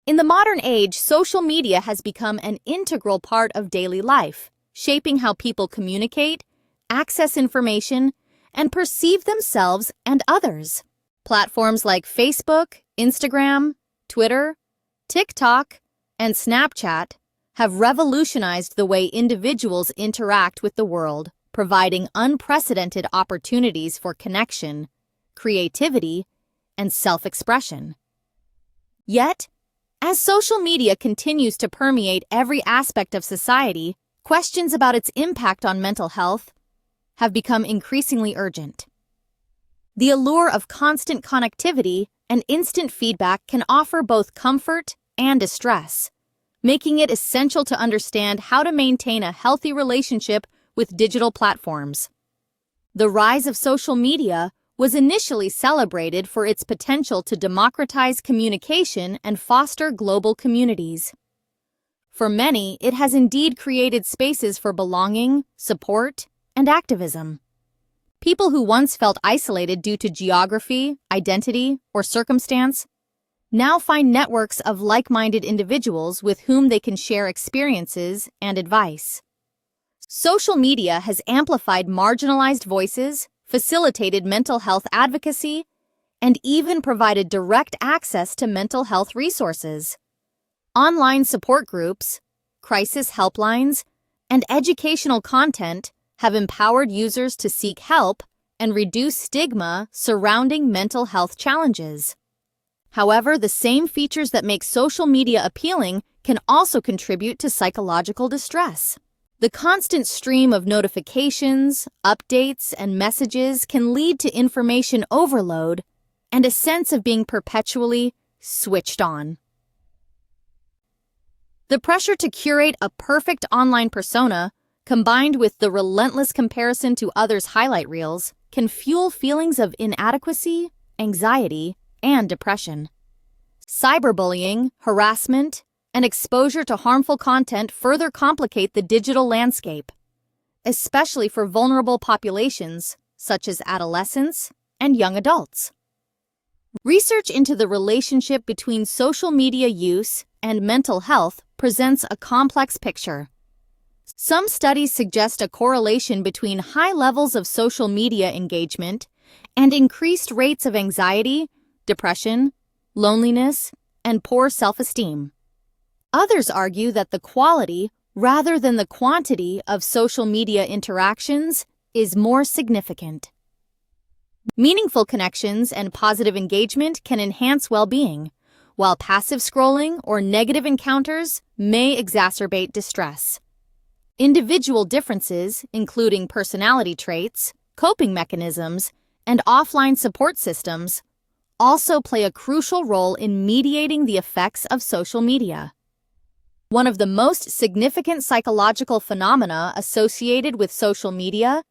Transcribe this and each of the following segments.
In the modern age, social media has become an integral part of daily life, shaping how people communicate, access information, and perceive themselves and others. Platforms like Facebook, Instagram, Twitter, TikTok, and Snapchat have revolutionized the way individuals interact with the world, providing unprecedented opportunities for connection, creativity, and self-expression. Yet, as social media continues to permeate every aspect of society, questions about its impact on mental health have become increasingly urgent. The allure of constant connectivity and instant feedback can offer both comfort and distress, making it essential to understand how to maintain a healthy relationship with digital platforms. The rise of social media was initially celebrated for its potential to democratize communication and foster global communities. For many, it has indeed created spaces for belonging, support, and activism. People who once felt isolated due to geography, identity, or circumstance now find networks of like-minded individuals with whom they can share experiences and advice. Social media has amplified marginalized voices, facilitated mental health advocacy, and even provided direct access to mental health resources. Online support groups, crisis helplines, and educational content have empowered users to seek help and reduce stigma surrounding mental health challenges. However, the same features that make social media appealing can also contribute to psychological distress. The constant stream of notifications, updates, and messages can lead to information overload and a sense of being perpetually switched on. The pressure to curate a perfect online persona, combined with the relentless comparison to others' highlight reels, can fuel feelings of inadequacy, anxiety, and depression. Cyberbullying, harassment, and exposure to harmful content further complicate the digital landscape, especially for vulnerable populations such as adolescents and young adults. Research into the relationship between social media use and mental health presents a complex picture. Some studies suggest a correlation between high levels of social media engagement and increased rates of anxiety, depression, loneliness, and poor self-esteem. Others argue that the quality, rather than the quantity, of social media interactions is more significant. Meaningful connections and positive engagement can enhance well-being, while passive scrolling or negative encounters may exacerbate distress. Individual differences, including personality traits, coping mechanisms, and offline support systems, also play a crucial role in mediating the effects of social media. One of the most significant psychological phenomena associated with social media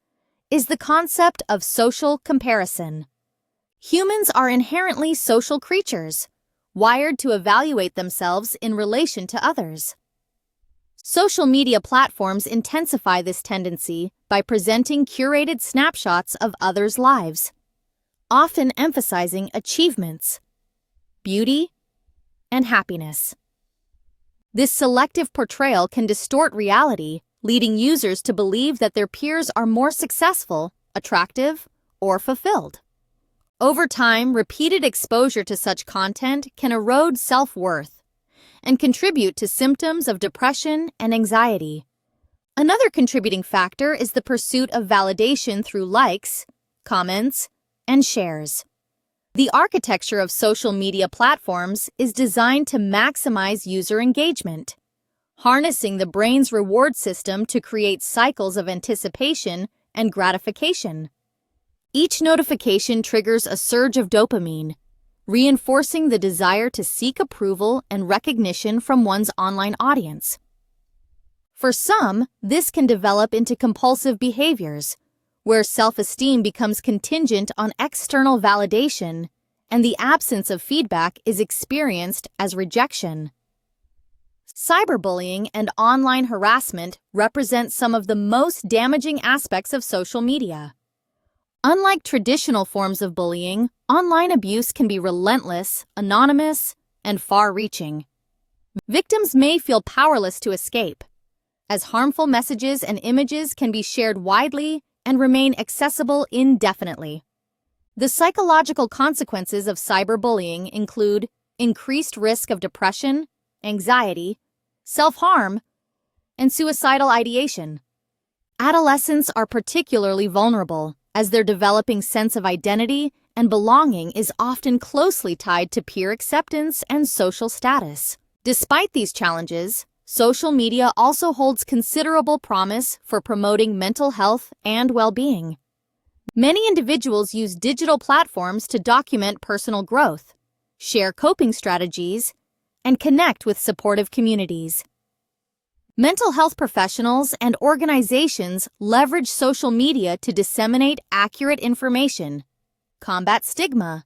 is the concept of social comparison. Humans are inherently social creatures, wired to evaluate themselves in relation to others. Social media platforms intensify this tendency by presenting curated snapshots of others' lives, often emphasizing achievements, beauty, and happiness. This selective portrayal can distort reality, leading users to believe that their peers are more successful, attractive, or fulfilled. Over time, repeated exposure to such content can erode self-worth and contribute to symptoms of depression and anxiety. Another contributing factor is the pursuit of validation through likes, comments, and shares. The architecture of social media platforms is designed to maximize user engagement, harnessing the brain's reward system to create cycles of anticipation and gratification. Each notification triggers a surge of dopamine, reinforcing the desire to seek approval and recognition from one's online audience. For some, this can develop into compulsive behaviors, where self-esteem becomes contingent on external validation and the absence of feedback is experienced as rejection. Cyberbullying and online harassment represent some of the most damaging aspects of social media. Unlike traditional forms of bullying, online abuse can be relentless, anonymous, and far-reaching. Victims may feel powerless to escape, as harmful messages and images can be shared widely and remain accessible indefinitely. The psychological consequences of cyberbullying include increased risk of depression, anxiety, self-harm, and suicidal ideation. Adolescents are particularly vulnerable, as their developing sense of identity and belonging is often closely tied to peer acceptance and social status. Despite these challenges, social media also holds considerable promise for promoting mental health and well-being. Many individuals use digital platforms to document personal growth, share coping strategies, and connect with supportive communities. Mental health professionals and organizations leverage social media to disseminate accurate information, combat stigma,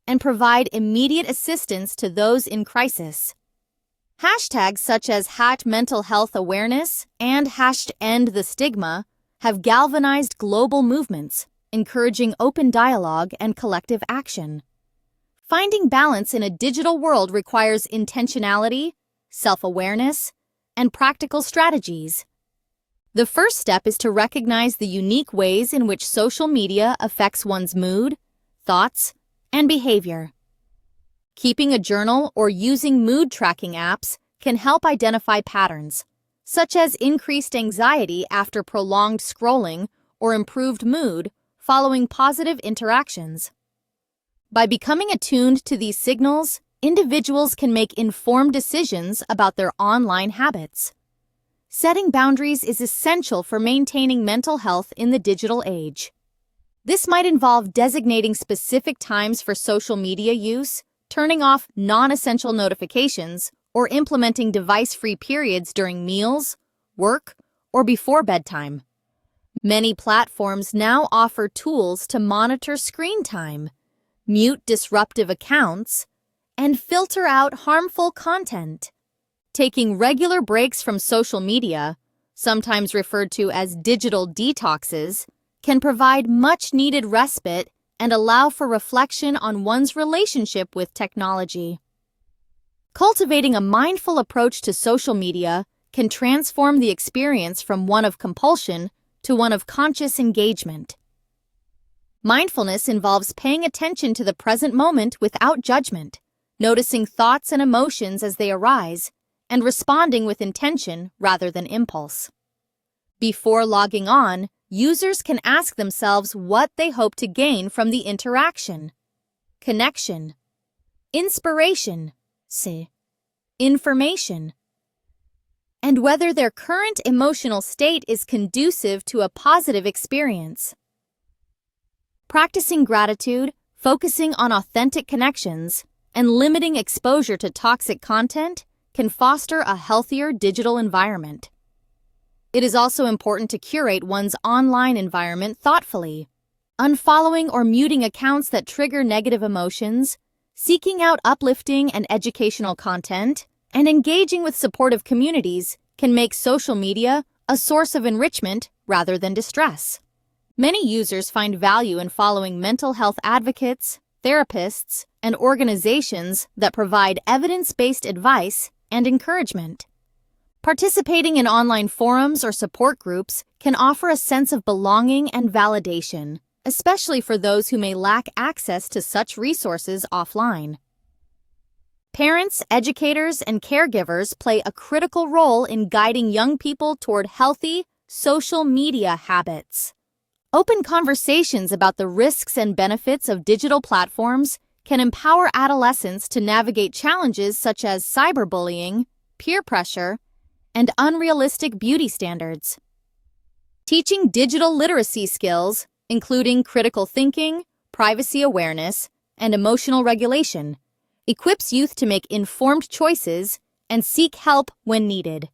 and provide immediate assistance to those in crisis. Hashtags such as #MentalHealthAwareness and #EndTheStigma have galvanized global movements, encouraging open dialogue and collective action. Finding balance in a digital world requires intentionality, self-awareness, and practical strategies. The first step is to recognize the unique ways in which social media affects one's mood, thoughts, and behavior. Keeping a journal or using mood tracking apps can help identify patterns, such as increased anxiety after prolonged scrolling or improved mood following positive interactions. By becoming attuned to these signals, individuals can make informed decisions about their online habits. Setting boundaries is essential for maintaining mental health in the digital age. This might involve designating specific times for social media use, turning off non-essential notifications, or implementing device-free periods during meals, work, or before bedtime. Many platforms now offer tools to monitor screen time, mute disruptive accounts, and filter out harmful content. Taking regular breaks from social media, sometimes referred to as digital detoxes, can provide much-needed respite and allow for reflection on one's relationship with technology. Cultivating a mindful approach to social media can transform the experience from one of compulsion to one of conscious engagement. Mindfulness involves paying attention to the present moment without judgment, noticing thoughts and emotions as they arise, and responding with intention rather than impulse. Before logging on, users can ask themselves what they hope to gain from the interaction: connection, inspiration, information, and whether their current emotional state is conducive to a positive experience. Practicing gratitude, focusing on authentic connections, and limiting exposure to toxic content can foster a healthier digital environment. It is also important to curate one's online environment thoughtfully, unfollowing or muting accounts that trigger negative emotions, seeking out uplifting and educational content, and engaging with supportive communities can make social media a source of enrichment rather than distress. Many users find value in following mental health advocates, therapists, and organizations that provide evidence-based advice and encouragement. Participating in online forums or support groups can offer a sense of belonging and validation, especially for those who may lack access to such resources offline. Parents, educators, and caregivers play a critical role in guiding young people toward healthy social media habits. Open conversations about the risks and benefits of digital platforms can empower adolescents to navigate challenges such as cyberbullying, peer pressure, and unrealistic beauty standards. Teaching digital literacy skills, including critical thinking, privacy awareness, and emotional regulation, equips youth to make informed choices and seek help when needed.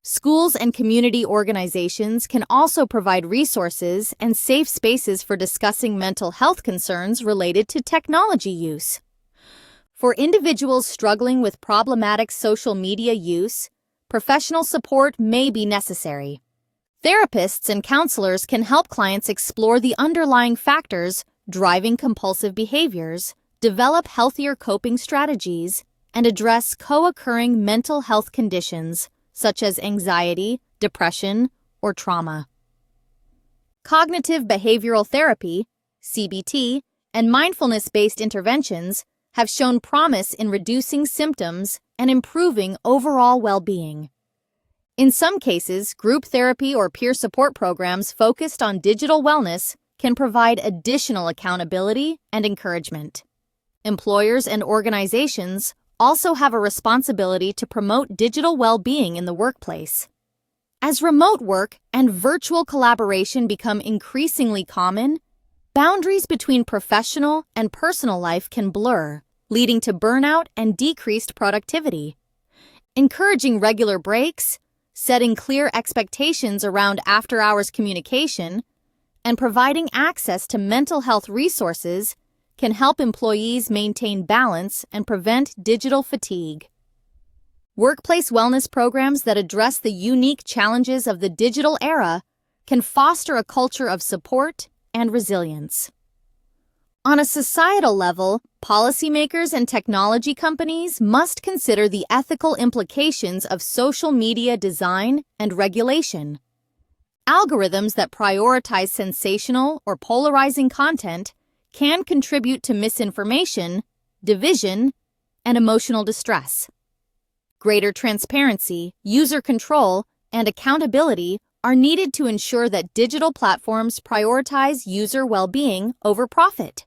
Schools and community organizations can also provide resources and safe spaces for discussing mental health concerns related to technology use. For individuals struggling with problematic social media use, professional support may be necessary. Therapists and counselors can help clients explore the underlying factors driving compulsive behaviors, develop healthier coping strategies, and address co-occurring mental health conditions such as anxiety, depression, or trauma. Cognitive behavioral therapy, CBT, and mindfulness-based interventions have shown promise in reducing symptoms and improving overall well-being. In some cases, group therapy or peer support programs focused on digital wellness can provide additional accountability and encouragement. Employers and organizations also have a responsibility to promote digital well-being in the workplace. As remote work and virtual collaboration become increasingly common, boundaries between professional and personal life can blur, leading to burnout and decreased productivity. Encouraging regular breaks, setting clear expectations around after-hours communication, and providing access to mental health resources can help employees maintain balance and prevent digital fatigue. Workplace wellness programs that address the unique challenges of the digital era can foster a culture of support and resilience. On a societal level, policymakers and technology companies must consider the ethical implications of social media design and regulation. Algorithms that prioritize sensational or polarizing content can contribute to misinformation, division, and emotional distress. Greater transparency, user control, and accountability are needed to ensure that digital platforms prioritize user well-being over profit.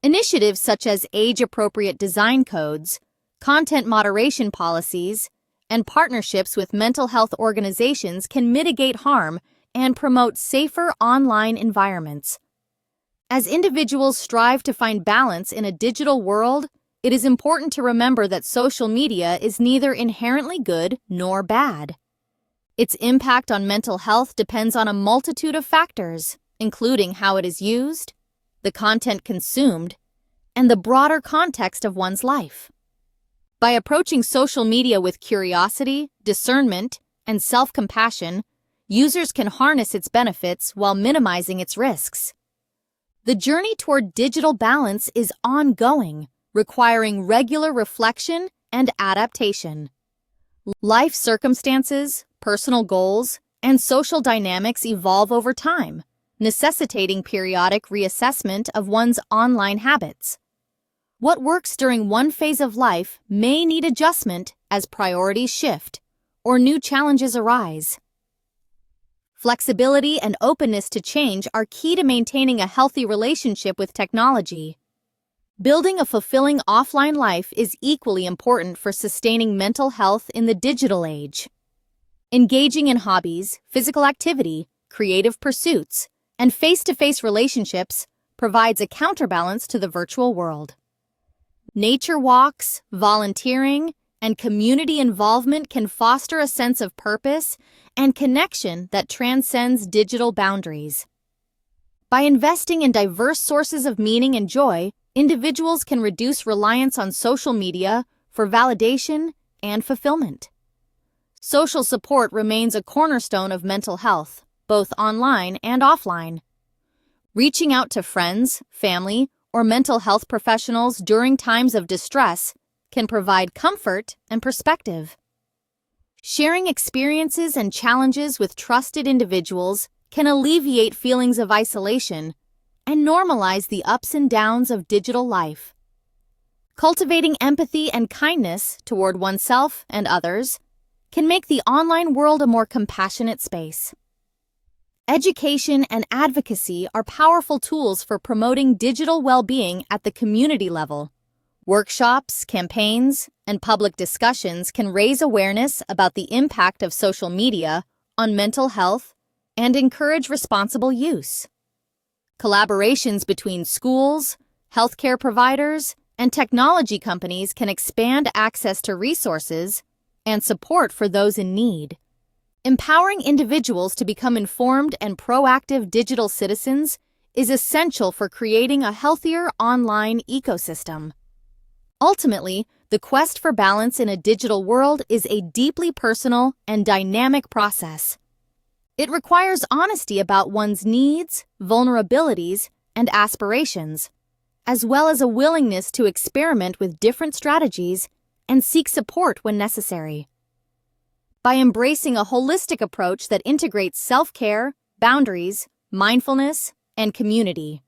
Initiatives such as age-appropriate design codes, content moderation policies, and partnerships with mental health organizations can mitigate harm and promote safer online environments. As individuals strive to find balance in a digital world, it is important to remember that social media is neither inherently good nor bad. Its impact on mental health depends on a multitude of factors, including how it is used, the content consumed, and the broader context of one's life. By approaching social media with curiosity, discernment, and self-compassion, users can harness its benefits while minimizing its risks. The journey toward digital balance is ongoing, requiring regular reflection and adaptation. Life circumstances, personal goals, and social dynamics evolve over time, necessitating periodic reassessment of one's online habits. What works during one phase of life may need adjustment as priorities shift or new challenges arise. Flexibility and openness to change are key to maintaining a healthy relationship with technology. Building a fulfilling offline life is equally important for sustaining mental health in the digital age. Engaging in hobbies, physical activity, creative pursuits, and face-to-face relationships provides a counterbalance to the virtual world. Nature walks, volunteering, and community involvement can foster a sense of purpose and connection that transcends digital boundaries. By investing in diverse sources of meaning and joy, individuals can reduce reliance on social media for validation and fulfillment. Social support remains a cornerstone of mental health, both online and offline. Reaching out to friends, family, or mental health professionals during times of distress can provide comfort and perspective. Sharing experiences and challenges with trusted individuals can alleviate feelings of isolation and normalize the ups and downs of digital life. Cultivating empathy and kindness toward oneself and others can make the online world a more compassionate space. Education and advocacy are powerful tools for promoting digital well-being at the community level. Workshops, campaigns, and public discussions can raise awareness about the impact of social media on mental health and encourage responsible use. Collaborations between schools, healthcare providers, and technology companies can expand access to resources and support for those in need. Empowering individuals to become informed and proactive digital citizens is essential for creating a healthier online ecosystem. Ultimately, the quest for balance in a digital world is a deeply personal and dynamic process. It requires honesty about one's needs, vulnerabilities, and aspirations, as well as a willingness to experiment with different strategies and seek support when necessary. By embracing a holistic approach that integrates self-care, boundaries, mindfulness, and community,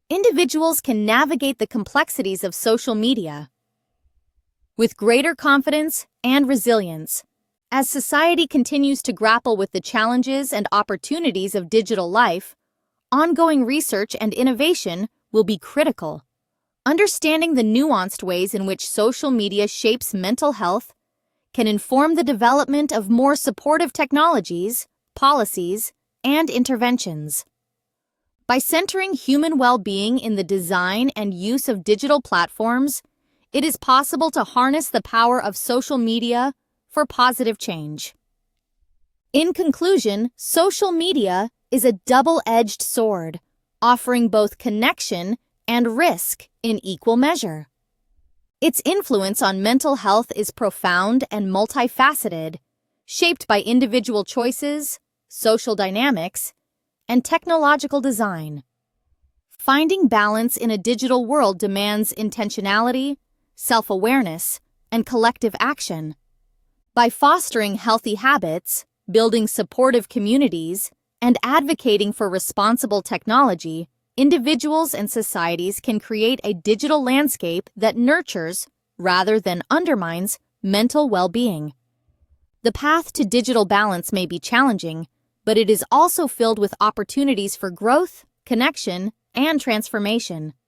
individuals can navigate the complexities of social media with greater confidence and resilience. As society continues to grapple with the challenges and opportunities of digital life, ongoing research and innovation will be critical. Understanding the nuanced ways in which social media shapes mental health can inform the development of more supportive technologies, policies, and interventions. By centering human well-being in the design and use of digital platforms, it is possible to harness the power of social media for positive change. In conclusion, social media is a double-edged sword, offering both connection and risk in equal measure. Its influence on mental health is profound and multifaceted, shaped by individual choices, social dynamics, and technological design. Finding balance in a digital world demands intentionality, self-awareness, and collective action. By fostering healthy habits, building supportive communities, and advocating for responsible technology, individuals and societies can create a digital landscape that nurtures, rather than undermines, mental well-being. The path to digital balance may be challenging, but it is also filled with opportunities for growth, connection, and transformation.